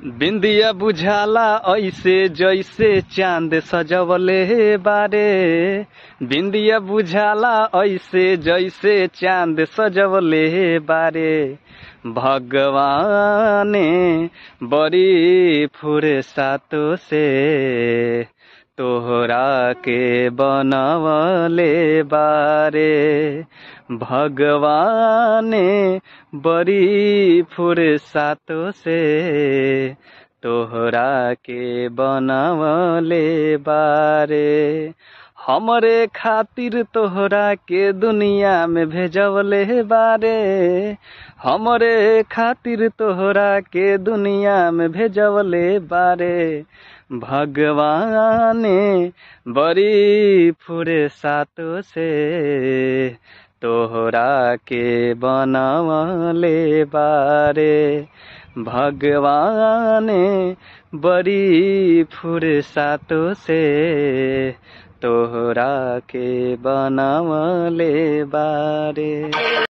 बिंदिया बुझाला ऐसे जैसे चांद सजवले बारे। बिंदिया बुझाला ऐसे जैसे चांद सजवले बारे। भगवाने बड़ी फुर्सतों से तोहरा के बनवले बारे। भगवाने बड़ी फुर्सतों से तोहरा के बनवले बारे। हमरे खातिर तोहरा के दुनिया में भेजवले बारे। हमरे खातिर तोहरा के दुनिया में भेजवले बारे। भगवाने बड़ी फुर्सतों से तोहरा के बनवले बारे। भगवाने बड़ी फुर्सतों से तोहरा के बनवले बारे।